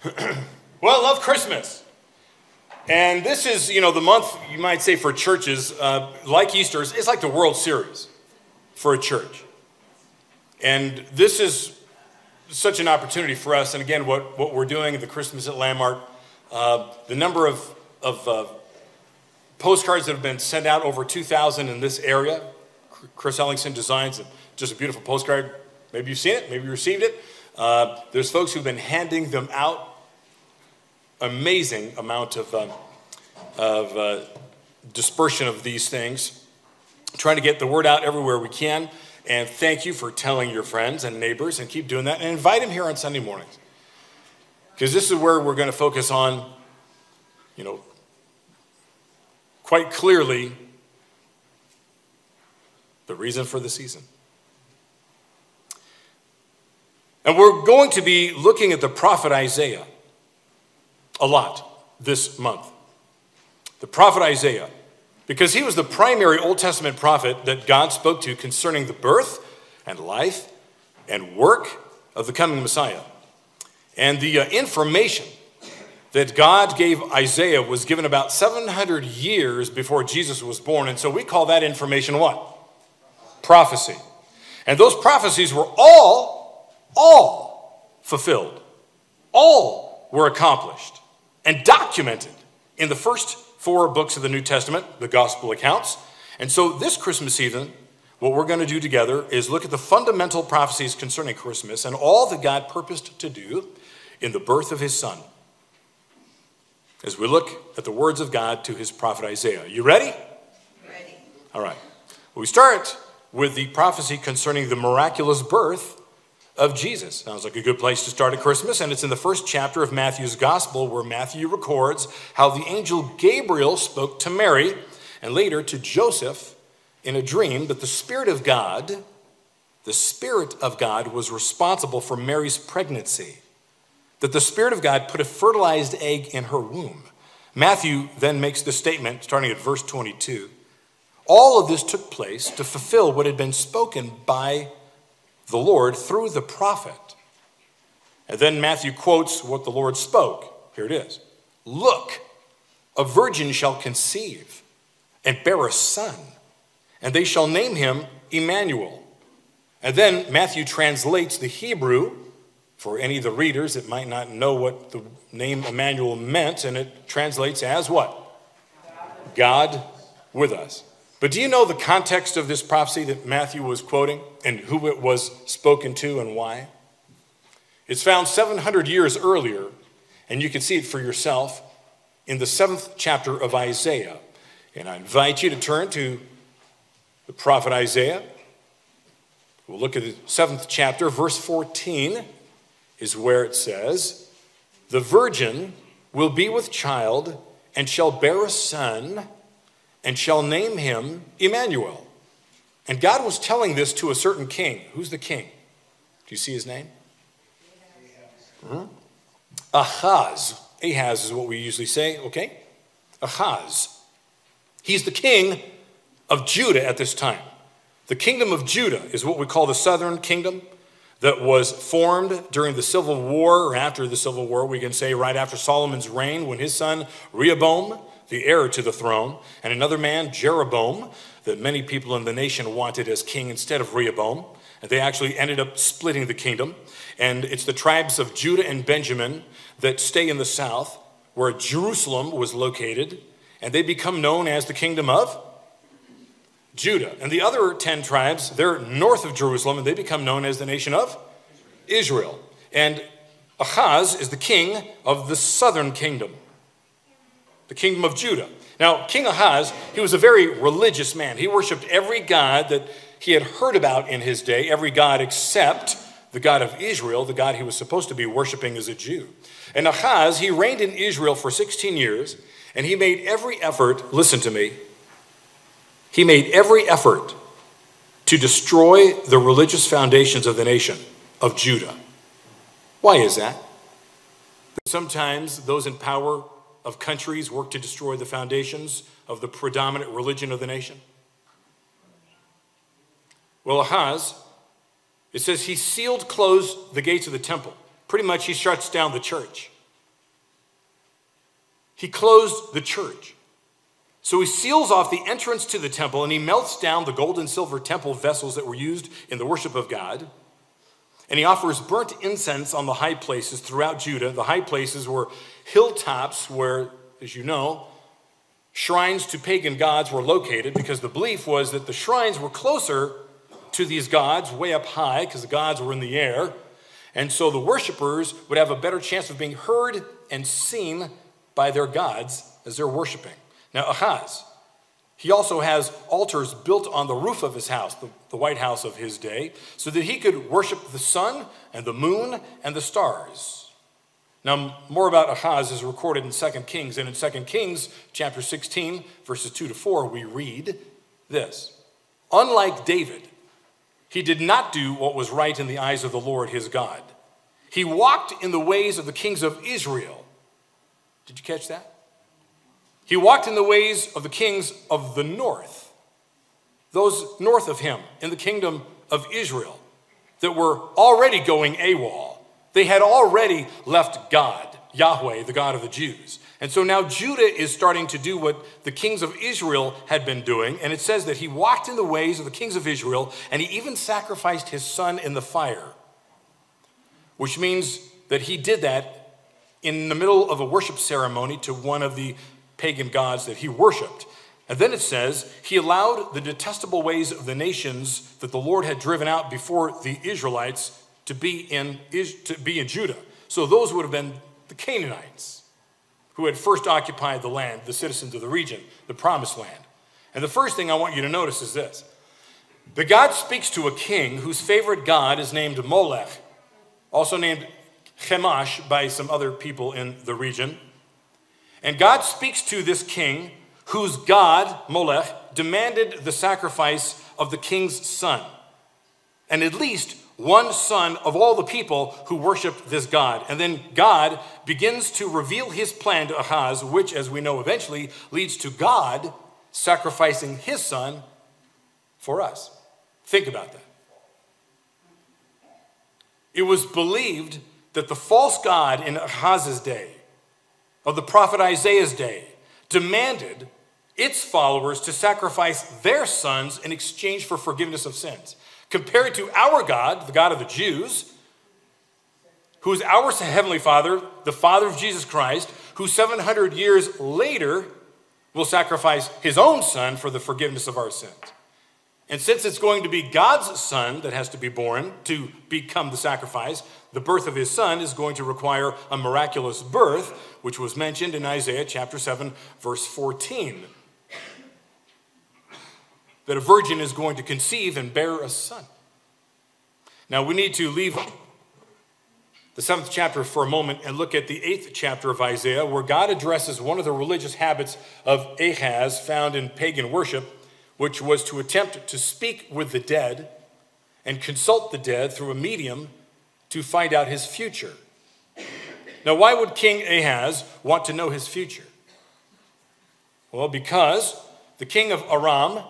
Well, I love Christmas. And this is, the month, you might say, for churches, like Easter, it's like the World Series for a church. And this is such an opportunity for us. And again, what we're doing at the Christmas at Landmark, the number of postcards that have been sent out, over 2,000 in this area. Chris Ellingson designs just a beautiful postcard. Maybe you've seen it, maybe you received it. There's folks who've been handing them out. Amazing amount of dispersion of these things, trying to get the word out everywhere we can. And thank you for telling your friends and neighbors, and keep doing that. And invite them here on Sunday mornings, because this is where we're going to focus on, quite clearly, the reason for the season. And we're going to be looking at the prophet Isaiah a lot this month. The prophet Isaiah, because he was the primary Old Testament prophet that God spoke to concerning the birth and life and work of the coming Messiah. And the information that God gave Isaiah was given about 700 years before Jesus was born. And so we call that information what? Prophecy. And those prophecies were all fulfilled. All were accomplished and documented in the first 4 books of the New Testament, the gospel accounts. And so this Christmas season, what we're going to do together is look at the fundamental prophecies concerning Christmas and all that God purposed to do in the birth of his son, as we look at the words of God to his prophet Isaiah. You ready? Ready. All right. We start with the prophecy concerning the miraculous birth of Jesus. Sounds like a good place to start at Christmas, and it's in the first chapter of Matthew's gospel, where Matthew records how the angel Gabriel spoke to Mary and later to Joseph in a dream that the Spirit of God was responsible for Mary's pregnancy, that the Spirit of God put a fertilized egg in her womb. Matthew then makes the statement, starting at verse 22, all of this took place to fulfill what had been spoken by the Lord through the prophet. And then Matthew quotes what the Lord spoke. Here it is. Look, a virgin shall conceive and bear a son, and they shall name him Emmanuel. And then Matthew translates the Hebrew for any of the readers that might not know what the name Emmanuel meant, and it translates as what? God with us. But do you know the context of this prophecy that Matthew was quoting and who it was spoken to and why? It's found 700 years earlier, and you can see it for yourself in the 7th chapter of Isaiah. And I invite you to turn to the prophet Isaiah. We'll look at the 7th chapter, verse 14 is where it says, the virgin will be with child and shall bear a son, and shall name him Emmanuel. And God was telling this to a certain king. Who's the king? Do you see his name? Ahaz. Ahaz is what we usually say, okay? Ahaz. He's the king of Judah at this time. The kingdom of Judah is what we call the southern kingdom that was formed during the Civil War, or after the Civil War, we can say right after Solomon's reign, when his son Rehoboam, the heir to the throne, and another man, Jeroboam, that many people in the nation wanted as king instead of Rehoboam. And they actually ended up splitting the kingdom. And it's the tribes of Judah and Benjamin that stay in the south, where Jerusalem was located, and they become known as the kingdom of Judah. And the other 10 tribes, they're north of Jerusalem, and they become known as the nation of Israel. And Ahaz is the king of the southern kingdom, the kingdom of Judah. Now, King Ahaz, he was a very religious man. He worshiped every god that he had heard about in his day, every god except the God of Israel, the God he was supposed to be worshiping as a Jew. And Ahaz, he reigned in Israel for 16 years, and he made every effort, listen to me, he made every effort to destroy the religious foundations of the nation of Judah. Why is that? Sometimes those in power of countries work to destroy the foundations of the predominant religion of the nation. Well, Ahaz, it says he closed the gates of the temple. Pretty much he shuts down the church. he closed the church. So he seals off the entrance to the temple, and he melts down the gold and silver temple vessels that were used in the worship of God. And he offers burnt incense on the high places throughout Judah. The high places were hilltops where, as you know, shrines to pagan gods were located, because the belief was that the shrines were closer to these gods way up high because the gods were in the air. And so the worshipers would have a better chance of being heard and seen by their gods as they're worshiping. Now, Ahaz, he also has altars built on the roof of his house, the White House of his day, so that he could worship the sun and the moon and the stars. Now, more about Ahaz is recorded in 2 Kings, and in 2 Kings chapter 16, verses 2 to 4, we read this. Unlike David, he did not do what was right in the eyes of the Lord his God. He walked in the ways of the kings of Israel. Did you catch that? He walked in the ways of the kings of the north, those north of him in the kingdom of Israel that were already going AWOL. They had already left God, Yahweh, the God of the Jews. And so now Judah is starting to do what the kings of Israel had been doing. And it says that he walked in the ways of the kings of Israel, and he even sacrificed his son in the fire, which means that he did that in the middle of a worship ceremony to one of the pagan gods that he worshiped. And then it says he allowed the detestable ways of the nations that the Lord had driven out before the Israelites to be in Judah. So those would have been the Canaanites who had first occupied the land, the citizens of the region, the promised land. And the first thing I want you to notice is this. The God speaks to a king whose favorite god is named Molech, also named Chemosh by some other people in the region. And God speaks to this king whose god, Molech, demanded the sacrifice of the king's son, and at least one son of all the people who worshiped this god. And then God begins to reveal his plan to Ahaz, which, as we know, eventually leads to God sacrificing his son for us. Think about that. It was believed that the false god in Ahaz's day, of the prophet Isaiah's day, demanded its followers to sacrifice their sons in exchange for forgiveness of sins. Compared to our God, the God of the Jews, who is our Heavenly Father, the Father of Jesus Christ, who 700 years later will sacrifice his own son for the forgiveness of our sins. And since it's going to be God's son that has to be born to become the sacrifice, the birth of his son is going to require a miraculous birth, which was mentioned in Isaiah chapter 7, verse 14. That a virgin is going to conceive and bear a son. Now we need to leave the 7th chapter for a moment and look at the 8th chapter of Isaiah, where God addresses one of the religious habits of Ahaz found in pagan worship, which was to attempt to speak with the dead and consult the dead through a medium to find out his future. Now, why would King Ahaz want to know his future? Well, because the king of Aram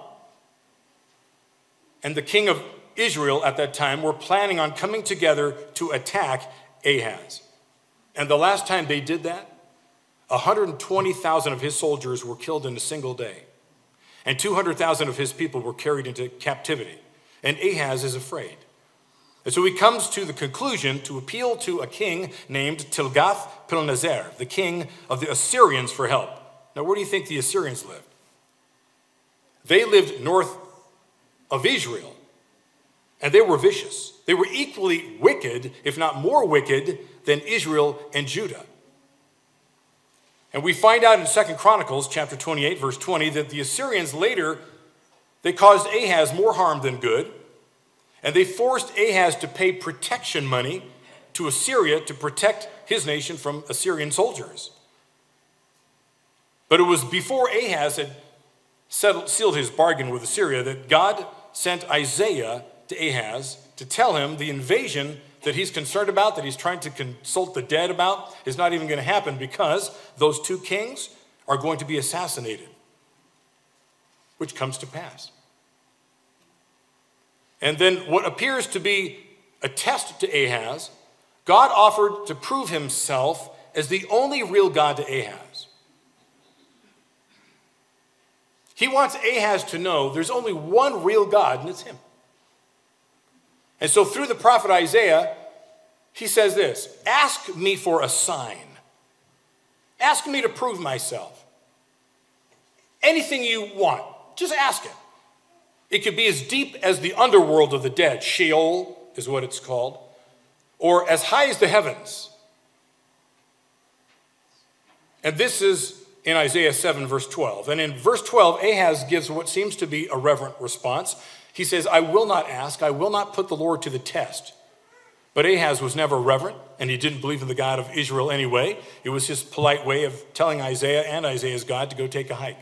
and the king of Israel at that time were planning on coming together to attack Ahaz. And the last time they did that, 120,000 of his soldiers were killed in a single day. And 200,000 of his people were carried into captivity. And Ahaz is afraid. And so he comes to the conclusion to appeal to a king named Tilgath-Pilneser, the king of the Assyrians, for help. Now, where do you think the Assyrians lived? They lived north of Israel, and they were vicious. They were equally wicked, if not more wicked, than Israel and Judah. And we find out in 2 Chronicles chapter 28, verse 20, that the Assyrians later, they caused Ahaz more harm than good, and they forced Ahaz to pay protection money to Assyria to protect his nation from Assyrian soldiers. But it was before Ahaz had sealed his bargain with Assyria that God sent Isaiah to Ahaz to tell him the invasion that he's concerned about, that he's trying to consult the dead about, is not even going to happen because those two kings are going to be assassinated, which comes to pass. And then what appears to be a test to Ahaz, God offered to prove himself as the only real God to Ahaz. He wants Ahaz to know there's only one real God, and it's him. And so through the prophet Isaiah, he says this, ask me for a sign. Ask me to prove myself. Anything you want, just ask it. It could be as deep as the underworld of the dead, Sheol is what it's called, or as high as the heavens. And this is in Isaiah 7, verse 12. And in verse 12, Ahaz gives what seems to be a reverent response. He says, I will not ask, I will not put the Lord to the test. But Ahaz was never reverent, and he didn't believe in the God of Israel anyway. It was his polite way of telling Isaiah and Isaiah's God to go take a hike.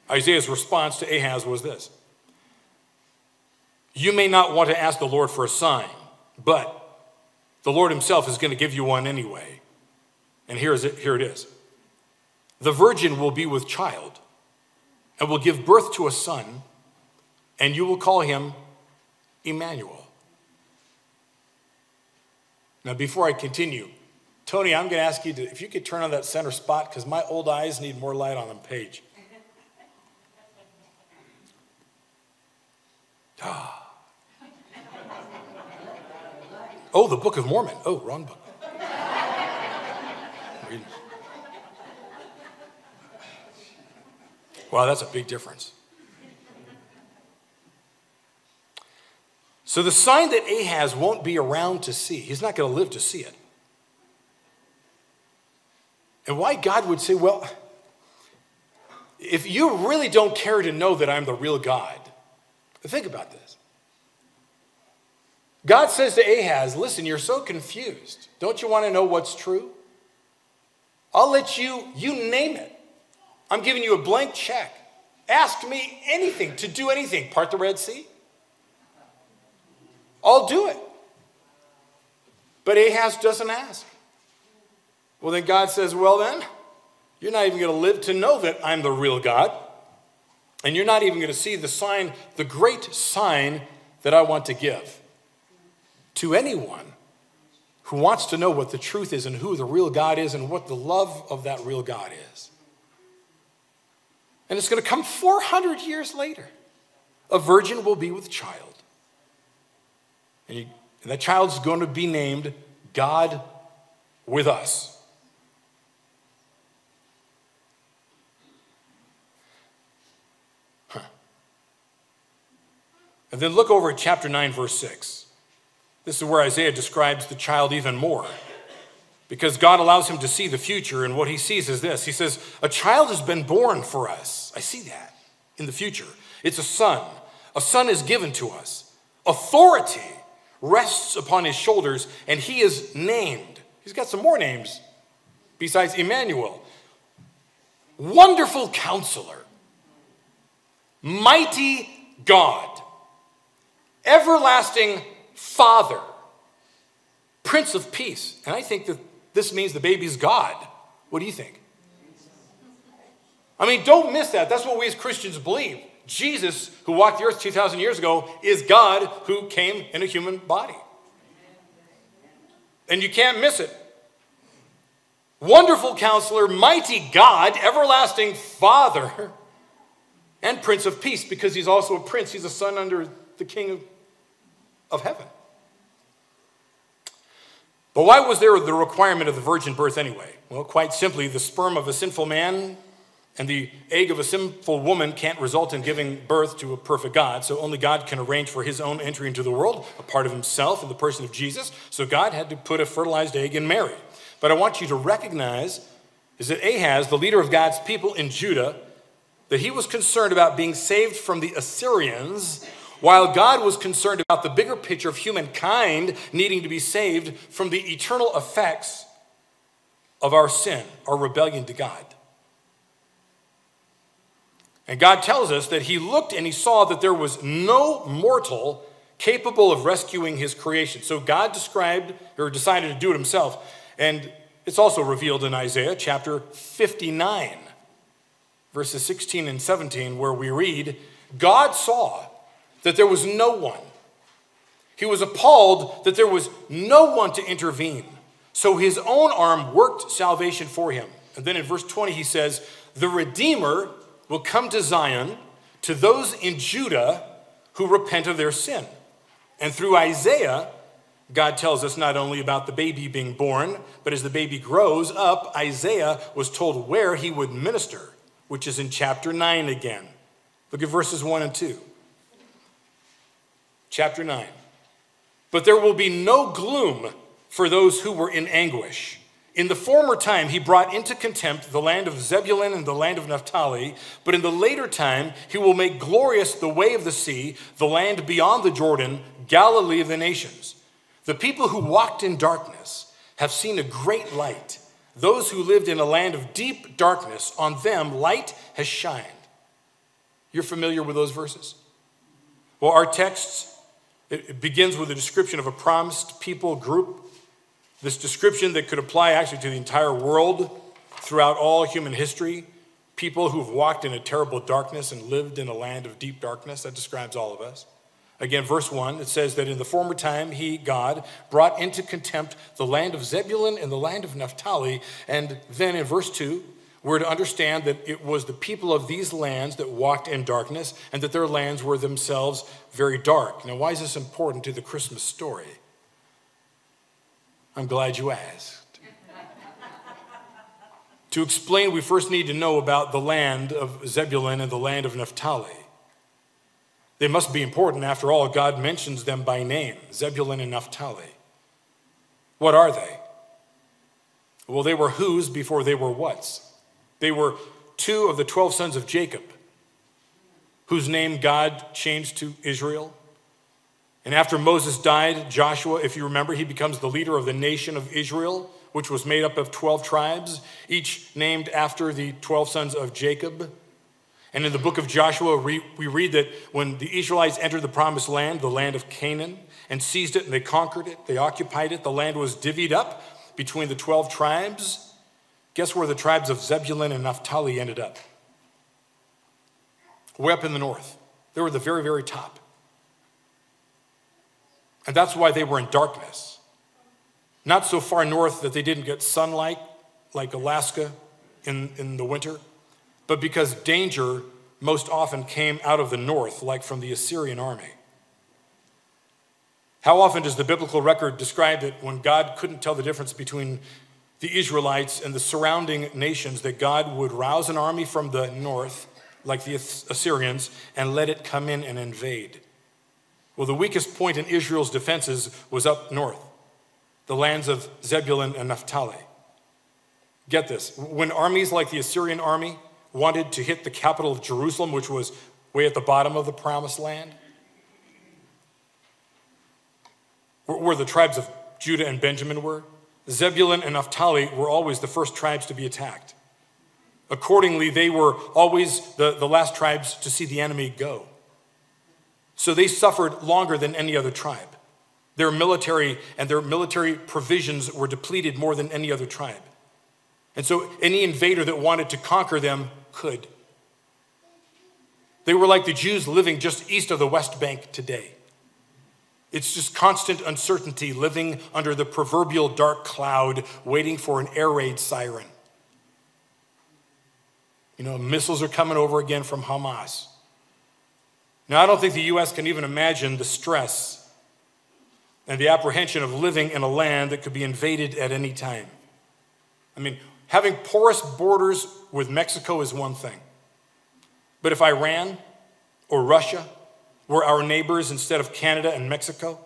Isaiah's response to Ahaz was this. You may not want to ask the Lord for a sign, but the Lord himself is going to give you one anyway. And here it is. The virgin will be with child and will give birth to a son, and you will call him Emmanuel. Now, before I continue, Tony, I'm going to ask you if you could turn on that center spot because my old eyes need more light on the page. Oh, the Book of Mormon. Oh, wrong book. Wow, that's a big difference. So the sign that Ahaz won't be around to see, he's not going to live to see it. And why God would say, well, if you really don't care to know that I'm the real God, think about this. God says to Ahaz, listen, you're so confused. Don't you want to know what's true? I'll let you name it. I'm giving you a blank check. Ask me anything, to do anything. Part the Red Sea. I'll do it. But Ahaz doesn't ask. Well, then God says, well then, you're not even going to live to know that I'm the real God. And you're not even going to see the sign, the great sign that I want to give to anyone who wants to know what the truth is and who the real God is and what the love of that real God is. And it's going to come 400 years later. A virgin will be with child. And that child's going to be named God with us. And then look over at chapter 9, verse 6. This is where Isaiah describes the child even more. Because God allows him to see the future, and what he sees is this. He says, a child has been born for us. I see that in the future. It's a son. A son is given to us. Authority rests upon his shoulders, and he is named. He's got some more names besides Emmanuel. Wonderful Counselor. Mighty God. Everlasting Father. Prince of Peace. And I think that this means the baby's God. What do you think? I mean, don't miss that. That's what we as Christians believe. Jesus, who walked the earth 2,000 years ago, is God who came in a human body. And you can't miss it. Wonderful Counselor, Mighty God, Everlasting Father, and Prince of Peace, because he's also a prince. He's a son under the King of heaven. But why was there the requirement of the virgin birth anyway? Well, quite simply, the sperm of a sinful man and the egg of a sinful woman can't result in giving birth to a perfect God. So only God can arrange for his own entry into the world, a part of himself in the person of Jesus. So God had to put a fertilized egg in Mary. But I want you to recognize is that Ahaz, the leader of God's people in Judah, that he was concerned about being saved from the Assyrians, while God was concerned about the bigger picture of humankind needing to be saved from the eternal effects of our sin, our rebellion to God. And God tells us that he looked and he saw that there was no mortal capable of rescuing his creation. So God decided to do it himself. And it's also revealed in Isaiah chapter 59, verses 16 and 17, where we read, God saw that there was no one. He was appalled that there was no one to intervene. So his own arm worked salvation for him. And then in verse 20 he says, the Redeemer will come to Zion, to those in Judah who repent of their sin. And through Isaiah, God tells us not only about the baby being born, but as the baby grows up, Isaiah was told where he would minister, which is in chapter 9 again. Look at verses 1 and 2. Chapter 9. But there will be no gloom for those who were in anguish. In the former time, he brought into contempt the land of Zebulun and the land of Naphtali, but in the later time, he will make glorious the way of the sea, the land beyond the Jordan, Galilee of the nations. The people who walked in darkness have seen a great light. Those who lived in a land of deep darkness, on them light has shined. You're familiar with those verses? Well, our text, it begins with a description of a promised people group. This description that could apply actually to the entire world throughout all human history. People who've walked in a terrible darkness and lived in a land of deep darkness. That describes all of us. Again, verse 1, it says that in the former time, he, God, brought into contempt the land of Zebulun and the land of Naphtali. And then in verse 2, we're to understand that it was the people of these lands that walked in darkness and that their lands were themselves very dark. Now, why is this important to the Christmas story? I'm glad you asked. To explain, we first need to know about the land of Zebulun and the land of Naphtali. They must be important. After all, God mentions them by name, Zebulun and Naphtali. What are they? Well, they were whose before they were what's. They were 2 of the 12 sons of Jacob, whose name God changed to Israel. And after Moses died, Joshua, if you remember, he becomes the leader of the nation of Israel, which was made up of 12 tribes, each named after the 12 sons of Jacob. And in the book of Joshua, we read that when the Israelites entered the promised land, the land of Canaan, and seized it and they conquered it, they occupied it, the land was divvied up between the 12 tribes. Guess where the tribes of Zebulun and Naphtali ended up? Way up in the north. They were at the very, very top. And that's why they were in darkness. Not so far north that they didn't get sunlight, like Alaska in the winter, but because danger most often came out of the north, like from the Assyrian army. How often does the biblical record describe that when God couldn't tell the difference between the Israelites and the surrounding nations, that God would rouse an army from the north, like the Assyrians, and let it come in and invade? Well, the weakest point in Israel's defenses was up north, the lands of Zebulun and Naphtali. Get this, when armies like the Assyrian army wanted to hit the capital of Jerusalem, which was way at the bottom of the promised land, where the tribes of Judah and Benjamin were, Zebulun and Naphtali were always the first tribes to be attacked. Accordingly, they were always the last tribes to see the enemy go. So they suffered longer than any other tribe. Their military provisions were depleted more than any other tribe. And so any invader that wanted to conquer them could. They were like the Jews living just east of the West Bank today. It's just constant uncertainty, living under the proverbial dark cloud, waiting for an air raid siren. You know, missiles are coming over again from Hamas. Now, I don't think the U.S. can even imagine the stress and the apprehension of living in a land that could be invaded at any time. I mean, having porous borders with Mexico is one thing. But if Iran or Russia were our neighbors instead of Canada and Mexico,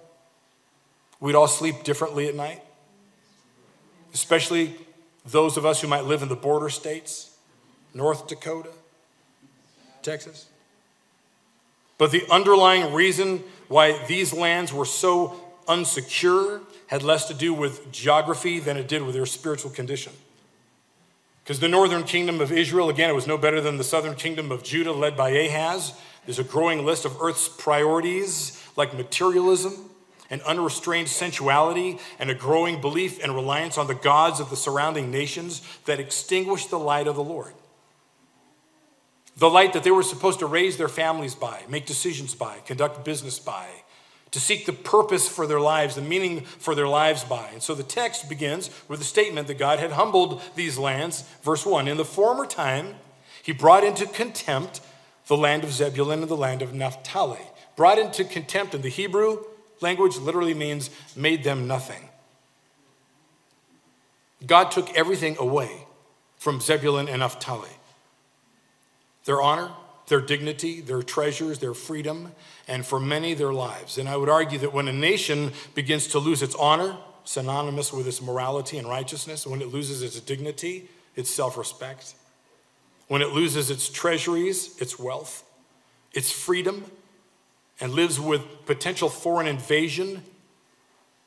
we'd all sleep differently at night. Especially those of us who might live in the border states, North Dakota, Texas. But the underlying reason why these lands were so unsecure had less to do with geography than it did with their spiritual condition. Because the northern kingdom of Israel, again, it was no better than the southern kingdom of Judah led by Ahaz. There's a growing list of earth's priorities like materialism and unrestrained sensuality and a growing belief and reliance on the gods of the surrounding nations that extinguish the light of the Lord. The light that they were supposed to raise their families by, make decisions by, conduct business by, to seek the purpose for their lives, the meaning for their lives by. And so the text begins with a statement that God had humbled these lands. Verse 1, in the former time, He brought into contempt the land of Zebulun and the land of Naphtali. Brought into contempt in the Hebrew language literally means made them nothing. God took everything away from Zebulun and Naphtali. Their honor, their dignity, their treasures, their freedom, and for many, their lives. And I would argue that when a nation begins to lose its honor, synonymous with its morality and righteousness, when it loses its dignity, its self-respect, when it loses its treasuries, its wealth, its freedom, and lives with potential foreign invasion,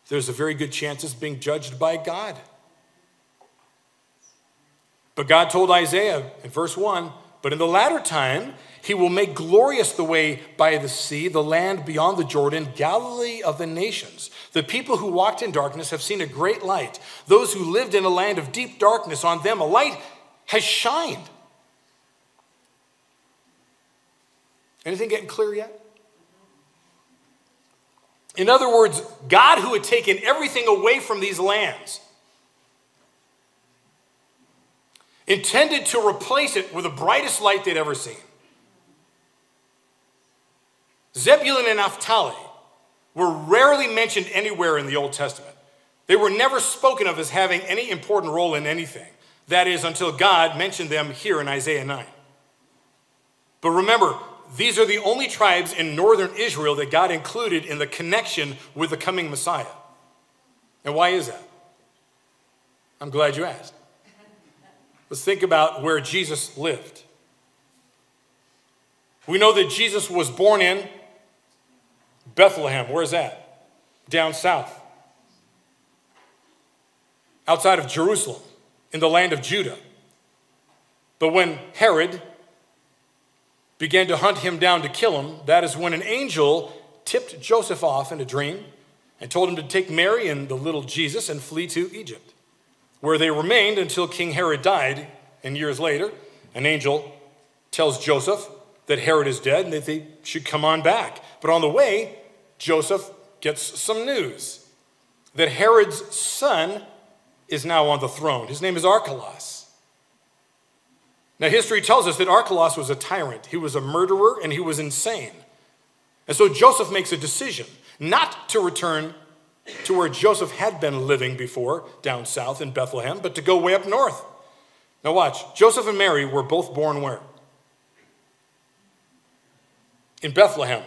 there's a very good chance it's being judged by God. But God told Isaiah in verse 1, but in the latter time, he will make glorious the way by the sea, the land beyond the Jordan, Galilee of the nations. The people who walked in darkness have seen a great light. Those who lived in a land of deep darkness, on them a light has shined. Anything getting clear yet? In other words, God, who had taken everything away from these lands, intended to replace it with the brightest light they'd ever seen. Zebulun and Naphtali were rarely mentioned anywhere in the Old Testament. They were never spoken of as having any important role in anything. That is, until God mentioned them here in Isaiah 9. But remember, these are the only tribes in northern Israel that God included in the connection with the coming Messiah. And why is that? I'm glad you asked. Let's think about where Jesus lived. We know that Jesus was born in Bethlehem. Where's that? Down south. Outside of Jerusalem, in the land of Judah. But when Herod began to hunt him down to kill him, that is when an angel tipped Joseph off in a dream and told him to take Mary and the little Jesus and flee to Egypt, where they remained until King Herod died. And years later, an angel tells Joseph that Herod is dead and that they should come on back. But on the way, Joseph gets some news that Herod's son is now on the throne. His name is Archelaus. Now, history tells us that Archelaus was a tyrant. He was a murderer and he was insane. And so Joseph makes a decision not to return to where Joseph had been living before, down south in Bethlehem, but to go way up north. Now watch, Joseph and Mary were both born where? In Bethlehem.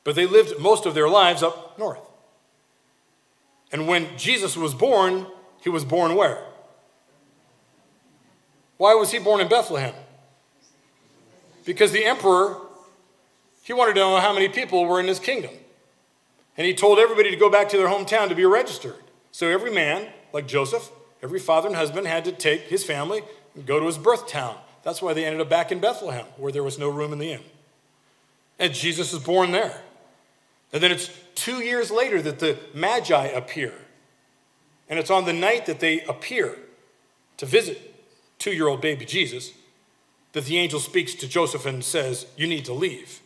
But they lived most of their lives up north. And when Jesus was born, he was born where? Why was he born in Bethlehem? Because the emperor, he wanted to know how many people were in his kingdom. And he told everybody to go back to their hometown to be registered. So every man, like Joseph, every father and husband had to take his family and go to his birth town. That's why they ended up back in Bethlehem, where there was no room in the inn. And Jesus is born there. And then it's 2 years later that the Magi appear. And it's on the night that they appear to visit 2-year-old baby Jesus that the angel speaks to Joseph and says, you need to leave.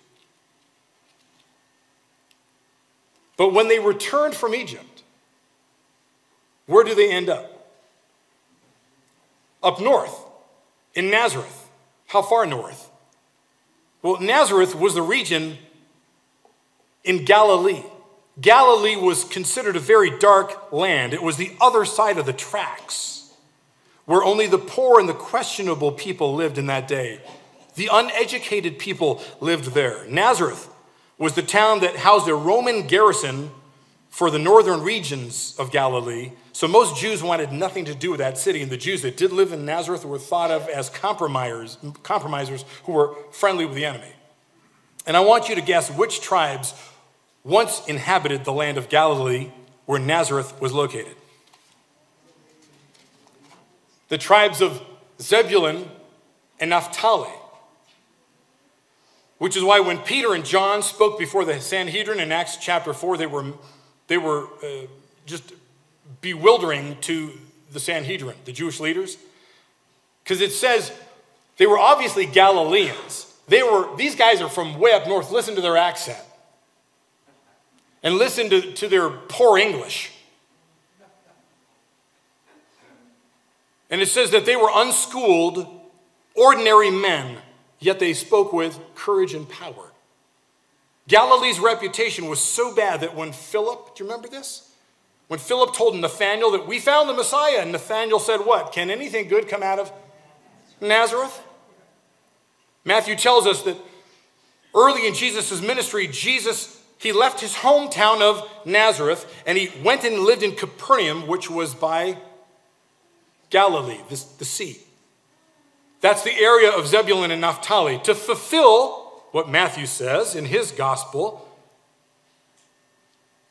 But when they returned from Egypt, where do they end up? Up north, in Nazareth. How far north? Well, Nazareth was the region in Galilee. Galilee was considered a very dark land. It was the other side of the tracks, where only the poor and the questionable people lived in that day. The uneducated people lived there. Nazareth was the town that housed a Roman garrison for the northern regions of Galilee. So most Jews wanted nothing to do with that city, and the Jews that did live in Nazareth were thought of as compromisers who were friendly with the enemy. And I want you to guess which tribes once inhabited the land of Galilee where Nazareth was located. The tribes of Zebulun and Naphtali, which is why when Peter and John spoke before the Sanhedrin in Acts chapter 4, they were just bewildering to the Sanhedrin, the Jewish leaders, because it says they were obviously Galileans. These guys are from way up north. Listen to their accent. And listen to their poor English. And it says that they were unschooled ordinary men, yet they spoke with courage and power. Galilee's reputation was so bad that when Philip, do you remember this? When Philip told Nathanael that we found the Messiah, and Nathanael said what? Can anything good come out of Nazareth? Matthew tells us that early in Jesus' ministry, he left his hometown of Nazareth, and he went and lived in Capernaum, which was by Galilee, the sea. That's the area of Zebulun and Naphtali, to fulfill what Matthew says in his gospel.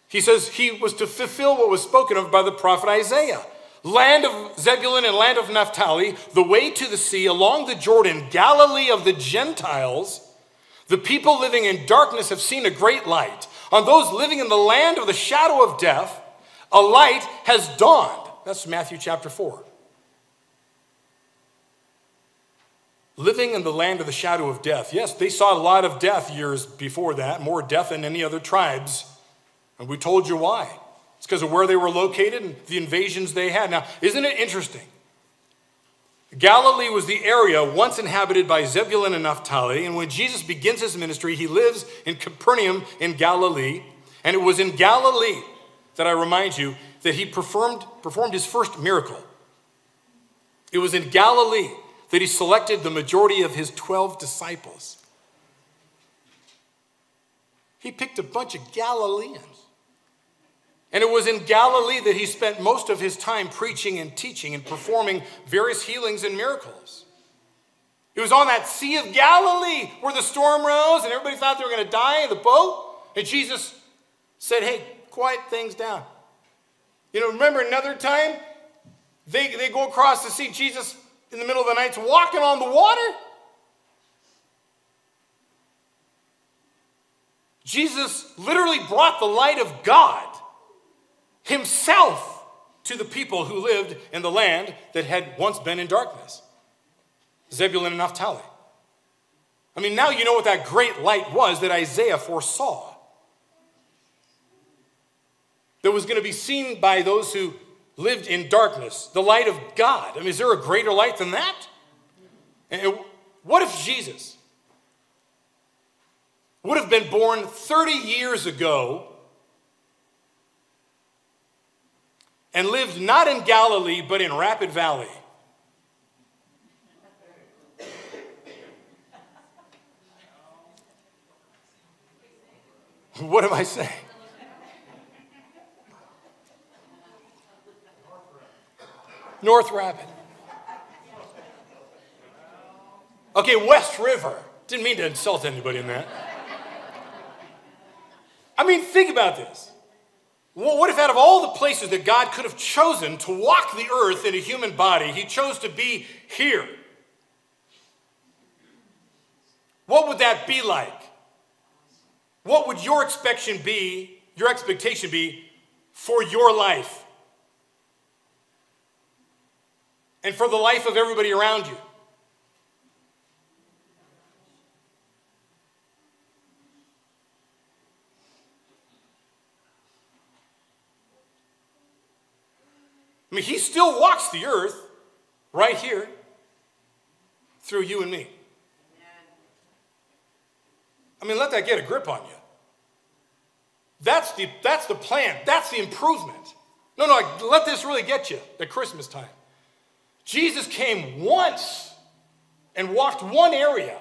He says he was to fulfill what was spoken of by the prophet Isaiah. Land of Zebulun and land of Naphtali, the way to the sea, along the Jordan, Galilee of the Gentiles. The people living in darkness have seen a great light. On those living in the land of the shadow of death, a light has dawned. That's Matthew chapter 4. Living in the land of the shadow of death. Yes, they saw a lot of death years before that, more death than any other tribes. And we told you why. It's because of where they were located and the invasions they had. Now, isn't it interesting? Galilee was the area once inhabited by Zebulun and Naphtali, and when Jesus begins his ministry, he lives in Capernaum in Galilee, and it was in Galilee that I remind you that he performed his first miracle. It was in Galilee that he selected the majority of his 12 disciples. He picked a bunch of Galileans. And it was in Galilee that he spent most of his time preaching and teaching and performing various healings and miracles. It was on that Sea of Galilee where the storm rose and everybody thought they were going to die in the boat. And Jesus said, hey, quiet things down. You know, remember another time? They go across the sea. Jesus, in the middle of the night, is walking on the water. Jesus literally brought the light of God himself to the people who lived in the land that had once been in darkness. Zebulun and Naphtali. I mean, now you know what that great light was that Isaiah foresaw. That was going to be seen by those who lived in darkness. The light of God. I mean, is there a greater light than that? And what if Jesus would have been born 30 years ago and lived not in Galilee, but in Rapid Valley? What am I saying? North Rapid. Okay, West River. Didn't mean to insult anybody in that. I mean, think about this. What if out of all the places that God could have chosen to walk the earth in a human body, he chose to be here? What would that be like? What would your expectation be for your life? And for the life of everybody around you? I mean, he still walks the earth right here through you and me. I mean, let that get a grip on you. That's the plan. That's the improvement. No, let this really get you at Christmas time. Jesus came once and walked one area.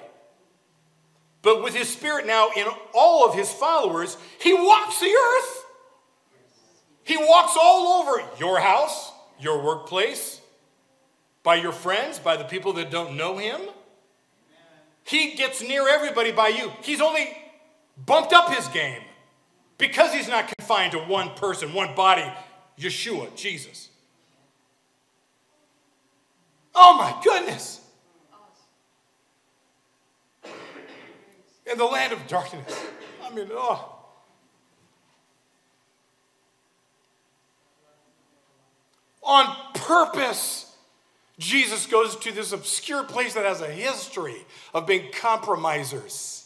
But with his Spirit now in all of his followers, he walks the earth. He walks all over your house, your workplace, by your friends, by the people that don't know him. He gets near everybody by you. He's only bumped up his game because he's not confined to one person, one body, Yeshua, Jesus. Oh my goodness. In the land of darkness. I mean, On purpose, Jesus goes to this obscure place that has a history of being compromisers.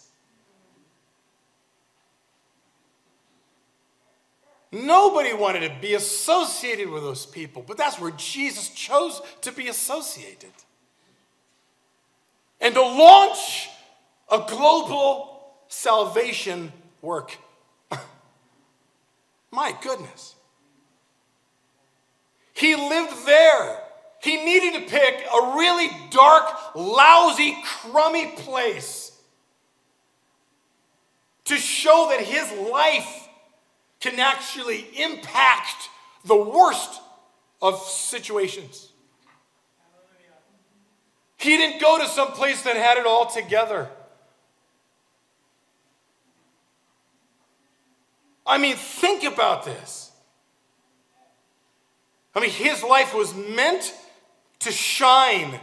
Nobody wanted to be associated with those people, but that's where Jesus chose to be associated. and to launch a global salvation work. My goodness. He lived there. He needed to pick a really dark, lousy, crummy place to show that his life can actually impact the worst of situations. He didn't go to some place that had it all together. I mean, think about this. I mean, his life was meant to shine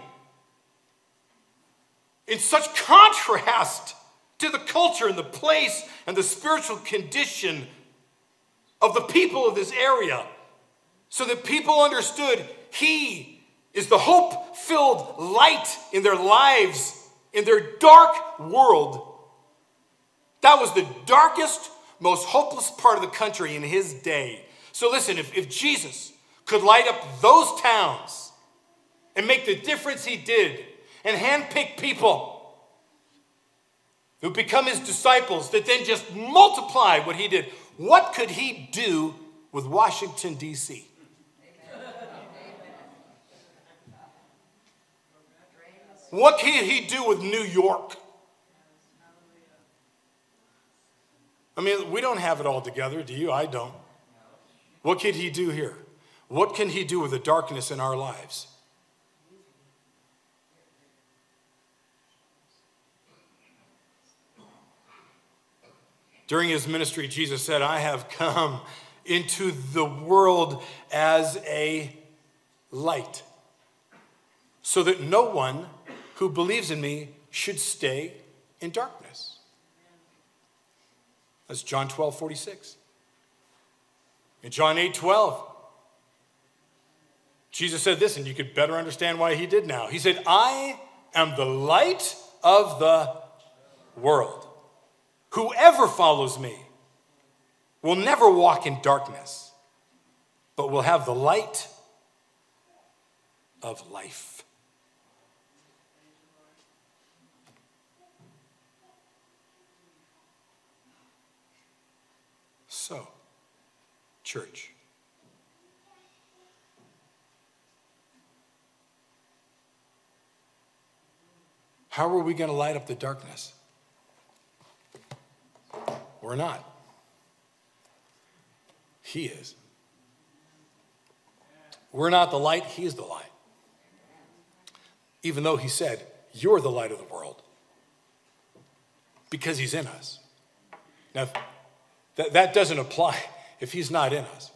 in such contrast to the culture and the place and the spiritual condition of the people of this area, so that people understood he is the hope-filled light in their lives, in their dark world. That was the darkest, most hopeless part of the country in his day. So listen, if Jesus could light up those towns and make the difference he did, and handpick people who become his disciples that then just multiply what he did, what could he do with Washington, D.C.? What could he do with New York? I mean, we don't have it all together, do you? I don't. What could he do here? What can he do with the darkness in our lives? During his ministry, Jesus said, I have come into the world as a light, so that no one who believes in me should stay in darkness. That's John 12:46. In John 8:12, Jesus said this, and you could better understand why he did now. He said, I am the light of the world. Whoever follows me will never walk in darkness, but will have the light of life. So, church, how are we going to light up the darkness? We're not. He is. We're not the light, he is the light. Even though he said, you're the light of the world. Because he's in us. Now, that doesn't apply if he's not in us.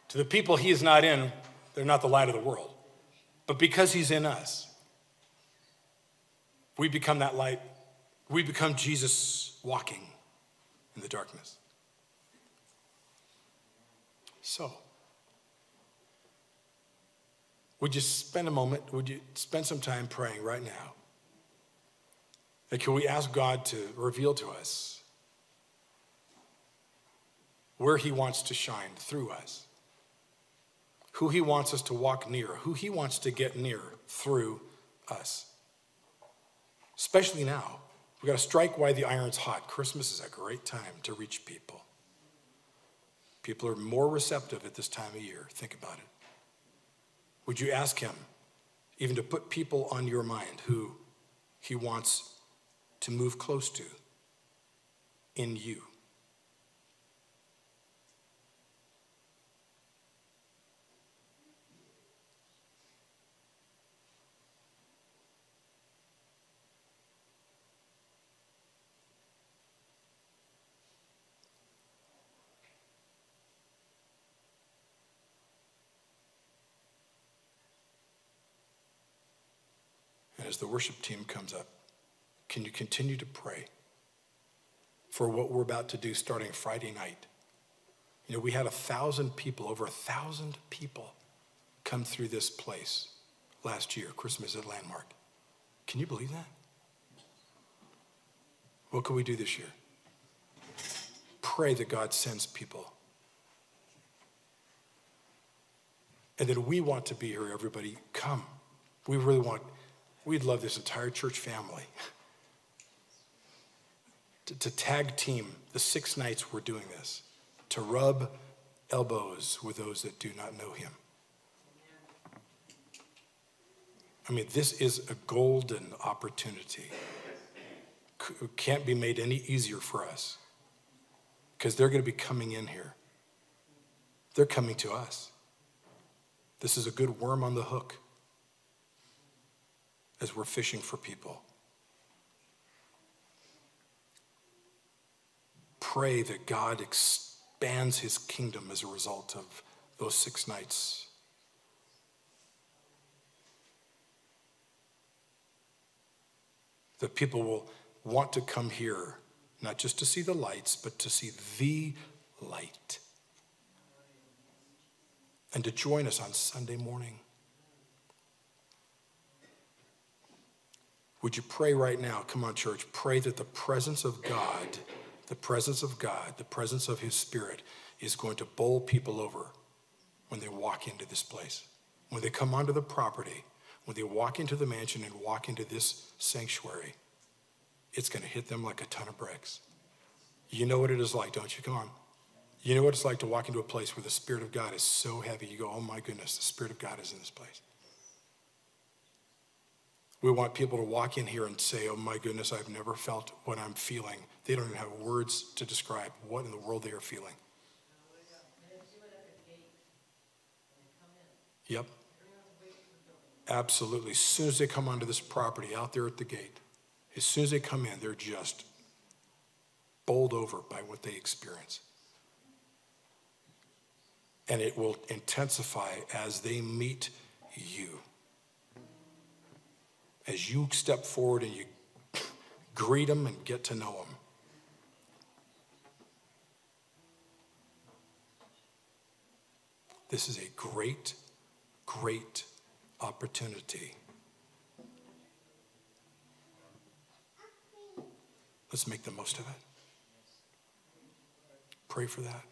To the people he is not in, they're not the light of the world. But because he's in us, we become that light. We become Jesus walking in the darkness. So, would you spend a moment, would you spend some time praying right now? And can we ask God to reveal to us where he wants to shine through us, who he wants us to walk near, who he wants to get near through us? Especially now. We've got to strike while the iron's hot. Christmas is a great time to reach people. People are more receptive at this time of year. Think about it. Would you ask him even to put people on your mind who he wants to move close to in you? As the worship team comes up, can you continue to pray for what we're about to do starting Friday night? You know, we had 1,000 people, over 1,000 people come through this place last year, Christmas at Landmark. Can you believe that? What can we do this year? Pray that God sends people. And then we want to be here, everybody. Come. We really want we'd love this entire church family to tag team the 6 nights we're doing this, to rub elbows with those that do not know him. I mean, this is a golden opportunity. It can't be made any easier for us because they're going to be coming in here. They're coming to us. This is a good worm on the hook as we're fishing for people. Pray that God expands his kingdom as a result of those 6 nights. That people will want to come here, not just to see the lights, but to see the light. And to join us on Sunday morning. Would you pray right now? Come on, church. Pray that the presence of God, the presence of his Spirit is going to bowl people over when they walk into this place. When they come onto the property, when they walk into the mansion and walk into this sanctuary, it's going to hit them like a ton of bricks. You know what it is like, don't you? Come on. You know what it's like to walk into a place where the Spirit of God is so heavy. You go, oh my goodness, the Spirit of God is in this place. We want people to walk in here and say, oh my goodness, I've never felt what I'm feeling. They don't even have words to describe what in the world they are feeling. Yep. Absolutely. As soon as they come onto this property, out there at the gate, as soon as they come in, they're just bowled over by what they experience. And it will intensify as they meet you. As you step forward and you greet them and get to know them. This is a great, great opportunity. Let's make the most of it. Pray for that.